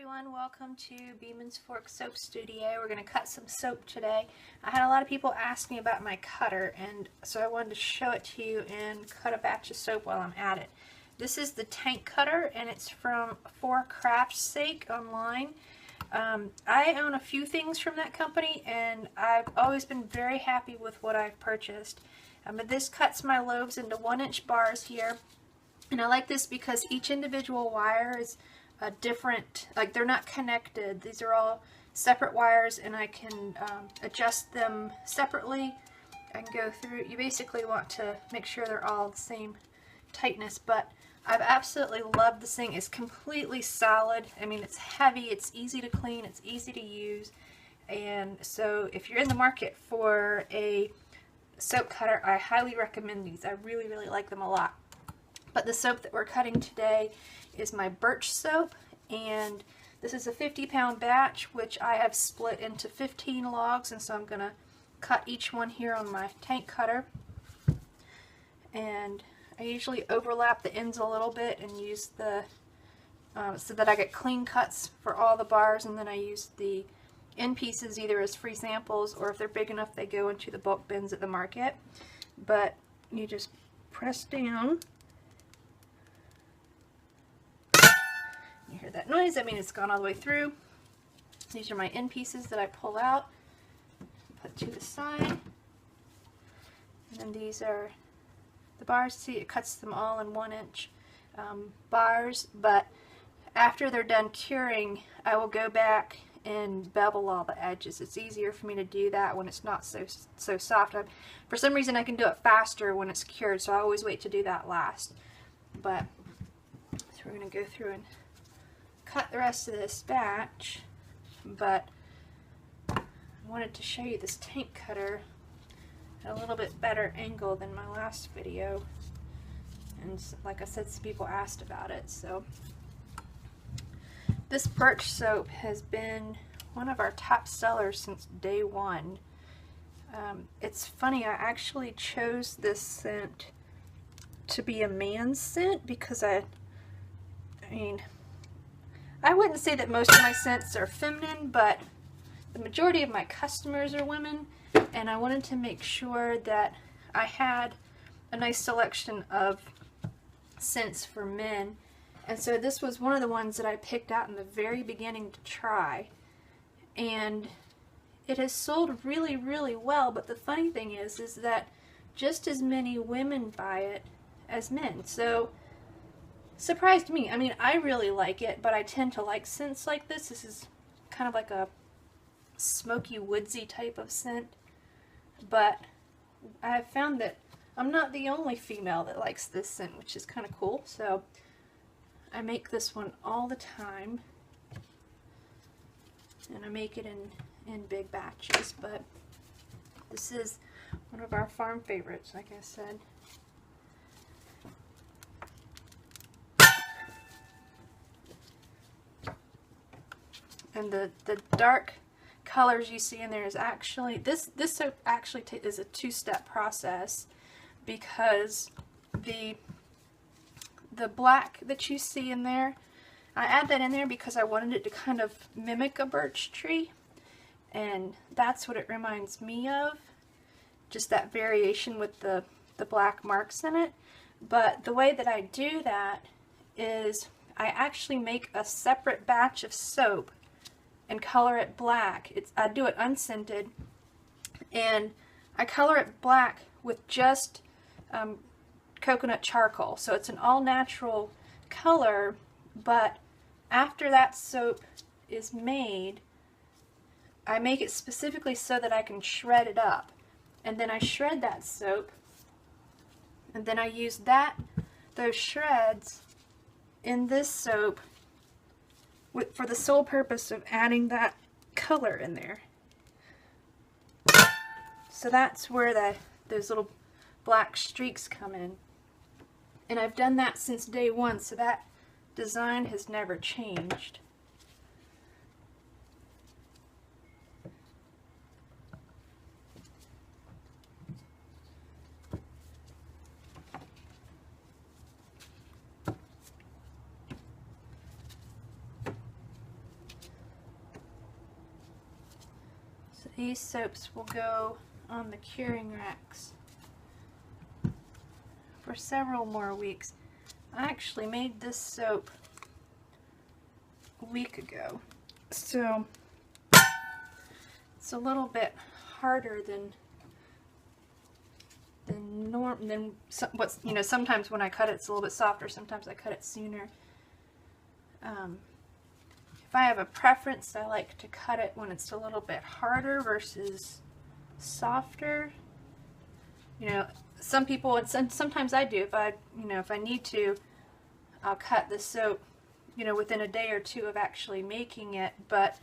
everyone, welcome to Beaman's Fork Soap Studio. We're going to cut some soap today. I had a lot of people ask me about my cutter, and so I wanted to show it to you and cut a batch of soap while I'm at it. This is the tank cutter, and it's from For Craft's Sake online. I own a few things from that company, and I've always been very happy with what I've purchased. But this cuts my loaves into 1-inch bars here, and I like this because each individual wire is a different, like they're not connected. These are all separate wires, and I can adjust them separately and go through. You basically want to make sure they're all the same tightness, but I've absolutely loved this thing. It's completely solid. I mean, it's heavy, it's easy to clean, it's easy to use, and so if you're in the market for a soap cutter, I highly recommend these. I really like them a lot. But the soap that we're cutting today is my Birch soap, and this is a 50-pound batch, which I have split into 15 logs, and so I'm going to cut each one here on my tank cutter. And I usually overlap the ends a little bit and use the so that I get clean cuts for all the bars, and then I use the end pieces either as free samples, or if they're big enough they go into the bulk bins at the market. But you just press down. You hear that noise? I mean, it's gone all the way through. These are my end pieces that I pull out, put to the side. And then these are the bars. See, it cuts them all in 1-inch bars, but after they're done curing, I will go back and bevel all the edges. It's easier for me to do that when it's not so soft. For some reason, I can do it faster when it's cured, so I always wait to do that last. But so we're going to go through and cut the rest of this batch, but I wanted to show you this tank cutter at a little bit better angle than my last video, and like I said, some people asked about it. So this Birch soap has been one of our top sellers since day one. It's funny, I actually chose this scent to be a man's scent because I mean, I wouldn't say that most of my scents are feminine, but the majority of my customers are women, and I wanted to make sure that I had a nice selection of scents for men. And so this was one of the ones that I picked out in the very beginning to try, and it has sold really well. But the funny thing is that just as many women buy it as men. So surprised me. I mean, I really like it, but I tend to like scents like this. This is kind of like a smoky, woodsy type of scent, but I have found that I'm not the only female that likes this scent, which is kind of cool. So I make this one all the time, and I make it in big batches, but this is one of our farm favorites, like I said. And the dark colors you see in there is actually, this soap actually is a 2-step process, because the black that you see in there, I add that in there because I wanted it to kind of mimic a birch tree, and that's what it reminds me of, just that variation with the black marks in it. But the way that I do that is I actually make a separate batch of soap and color it black. I do it unscented, and I color it black with just coconut charcoal. So it's an all-natural color, but after that soap is made, I make it specifically so that I can shred it up. And then I shred that soap, and then I use those shreds in this soap for the sole purpose of adding that color in there. So that's where those little black streaks come in. And I've done that since day one, so that design has never changed. these soaps will go on the curing racks for several more weeks. I actually made this soap a week ago, so it's a little bit harder than what's, you know, sometimes when I cut it, it's a little bit softer. Sometimes I cut it sooner. If I have a preference, I like to cut it when it's a little bit harder versus softer. You know, some people, and sometimes I do. If I need to, I'll cut the soap, you know, within a day or two of actually making it. But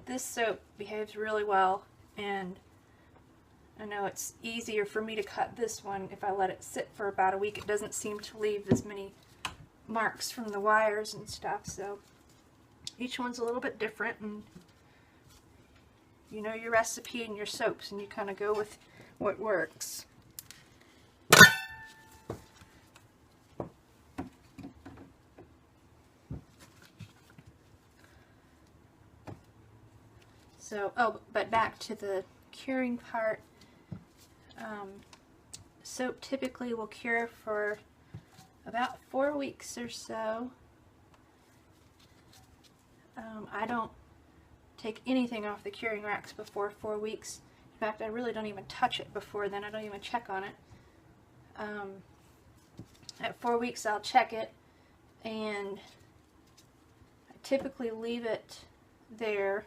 this soap behaves really well, and I know it's easier for me to cut this one if I let it sit for about a week. It doesn't seem to leave as many marks from the wires and stuff, so each one's a little bit different, and you know your recipe and your soaps, and you kind of go with what works. So, oh, but back to the curing part. Soap typically will cure for about 4 weeks or so. I don't take anything off the curing racks before 4 weeks. In fact, I really don't even touch it before then. I don't even check on it. At 4 weeks I'll check it, and I typically leave it there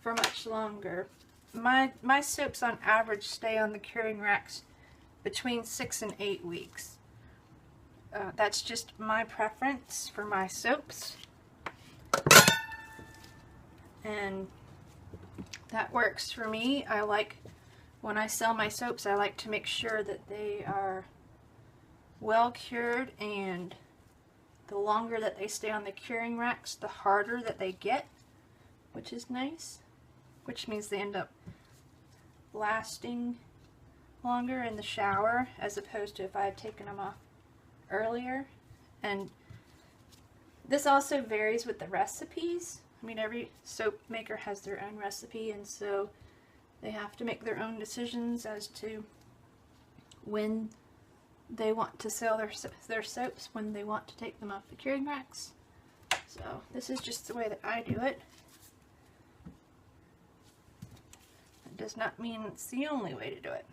for much longer. My soaps on average stay on the curing racks between 6 and 8 weeks. That's just my preference for my soaps, and that works for me. I like, when I sell my soaps, I like to make sure that they are well cured, and the longer that they stay on the curing racks, the harder that they get, which is nice, which means they end up lasting longer in the shower as opposed to if I had taken them off earlier. And this also varies with the recipes. I mean, every soap maker has their own recipe, and so they have to make their own decisions as to when they want to sell their soaps, when they want to take them off the curing racks. So this is just the way that I do it. It does not mean it's the only way to do it.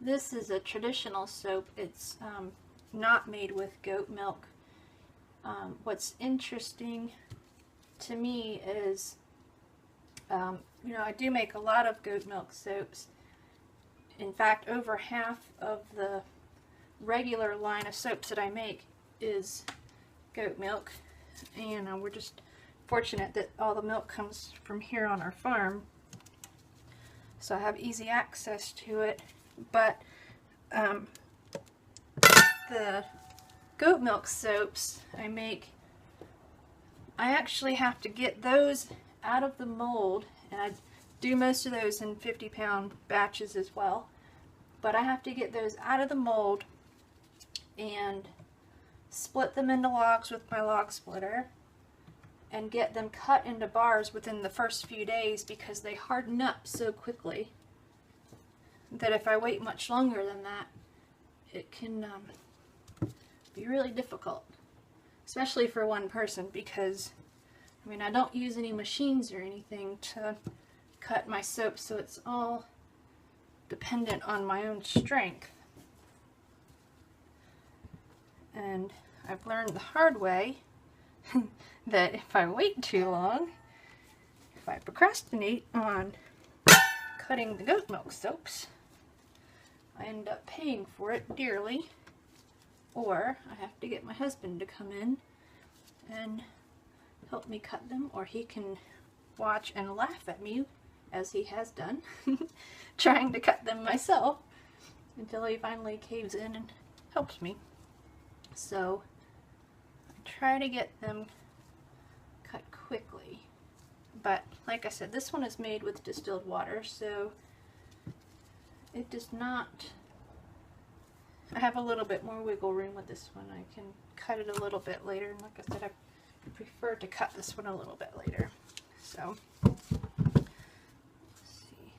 This is a traditional soap. It's not made with goat milk. What's interesting to me is, you know, I do make a lot of goat milk soaps. In fact, over half of the regular line of soaps that I make is goat milk, and we're just fortunate that all the milk comes from here on our farm, so I have easy access to it. But the goat milk soaps I make, I actually have to get those out of the mold, and I do most of those in 50-pound batches as well, but I have to get those out of the mold and split them into logs with my log splitter and get them cut into bars within the first few days, because they harden up so quickly that if I wait much longer than that, it can be really difficult, especially for one person, because I mean, I don't use any machines or anything to cut my soap, so it's all dependent on my own strength. And I've learned the hard way that if I wait too long, if I procrastinate on cutting the goat milk soaps, I end up paying for it dearly, or I have to get my husband to come in and help me cut them, or he can watch and laugh at me, as he has done, trying to cut them myself, until he finally caves in and helps me. So I try to get them cut quickly. But like I said, this one is made with distilled water, so it does not, I have a little bit more wiggle room with this one. I can cut it a little bit later, and like I said, I prefer to cut this one a little bit later. So, let's see.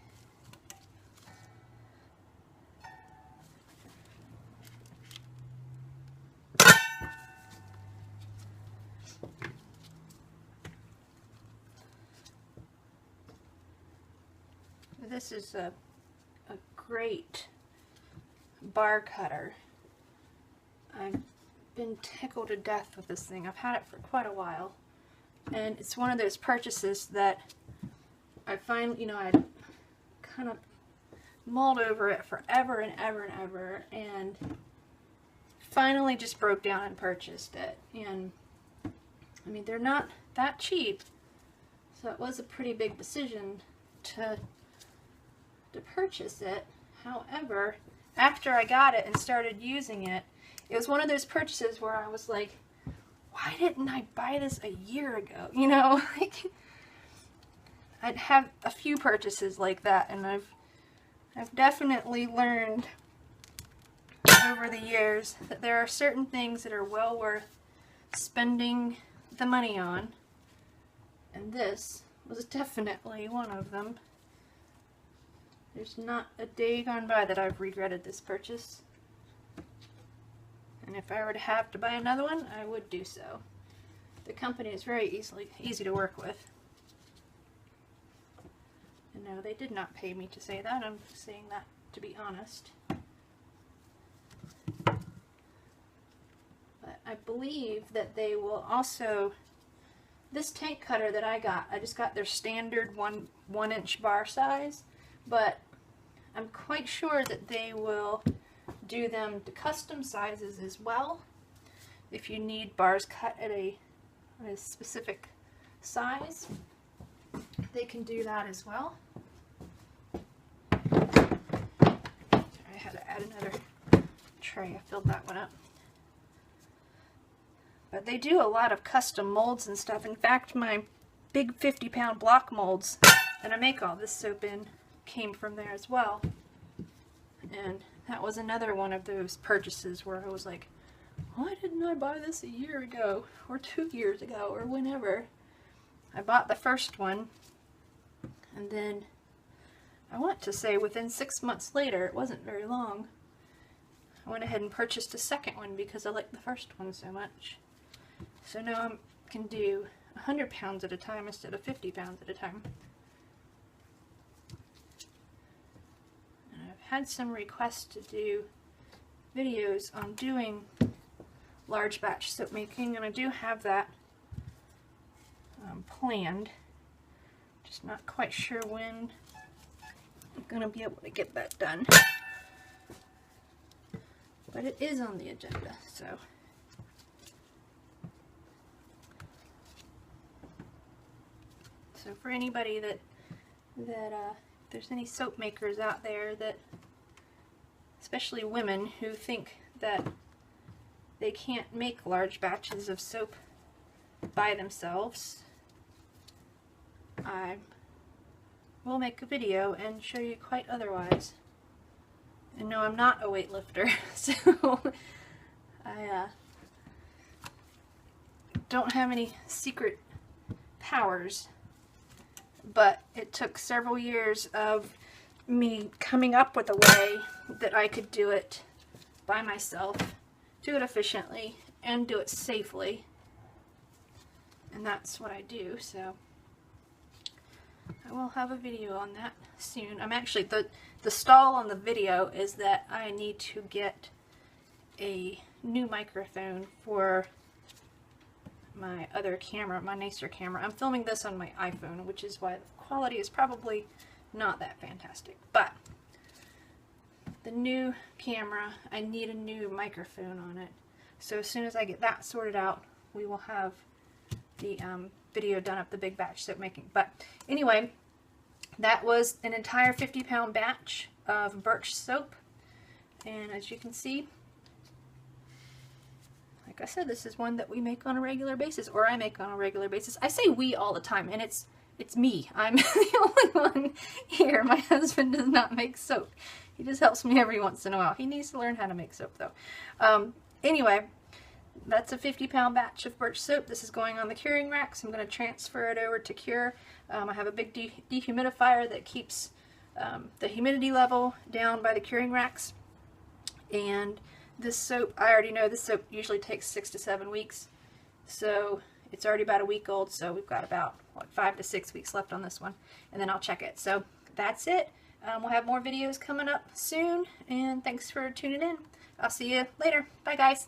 This is a great bar cutter. I've been tickled to death with this thing. I've had it for quite a while, and it's one of those purchases that I find, you know, I kind of mulled over it forever and ever and ever, and finally just broke down and purchased it. And I mean, they're not that cheap, so it was a pretty big decision to purchase it. However, after I got it and started using it, it was one of those purchases where I was like, why didn't I buy this a year ago? You know, like, I'd have a few purchases like that, and I've definitely learned over the years that there are certain things that are well worth spending the money on, and this was definitely one of them. There's not a day gone by that I've regretted this purchase. And if I were to have to buy another one, I would do so. The company is very easy to work with. And no, they did not pay me to say that. I'm saying that to be honest. But I believe that they will also, this tank cutter that I just got their standard 1-inch bar size. But I'm quite sure that they will do them to custom sizes as well. If you need bars cut at a specific size, they can do that as well. Sorry, I had to add another tray. I filled that one up. But they do a lot of custom molds and stuff. In fact, my big 50-pound block molds that I make all this soap in came from there as well. And that was another one of those purchases where I was like, why didn't I buy this a year ago or 2 years ago or whenever? I bought the first one, and then I want to say within 6 months later, it wasn't very long, I went ahead and purchased a second one because I liked the first one so much. So now I can do 100 pounds at a time instead of 50 pounds at a time. Had some requests to do videos on doing large batch soap making, and I do have that planned. Just not quite sure when I'm going to be able to get that done. But it is on the agenda, so. So for anybody that if there's any soap makers out there that, especially women, who think that they can't make large batches of soap by themselves, I will make a video and show you quite otherwise. And no, I'm not a weightlifter, so I don't have any secret powers. But it took several years of me coming up with a way that I could do it by myself, do it efficiently, and do it safely. And that's what I do, so I will have a video on that soon. I'm actually, the stall on the video is that I need to get a new microphone for my other camera, my nicer camera. I'm filming this on my iPhone, which is why the quality is probably not that fantastic. But the new camera, I need a new microphone on it. So as soon as I get that sorted out, we will have the video done of the big batch soap making. But anyway, that was an entire 50-pound batch of Birch soap. And as you can see, I like I said, this is one that we make on a regular basis, or I make on a regular basis. I say we all the time, and it's me. I'm the only one here. My husband does not make soap. He just helps me every once in a while. He needs to learn how to make soap, though. Anyway, that's a 50-pound batch of Birch soap. This is going on the curing rack, so I'm going to transfer it over to cure. I have a big dehumidifier that keeps the humidity level down by the curing racks. And this soap, I already know this soap usually takes 6 to 7 weeks. So it's already about a week old, so we've got about, what, 5 to 6 weeks left on this one. And then I'll check it. So that's it. We'll have more videos coming up soon, and thanks for tuning in. I'll see you later. Bye, guys.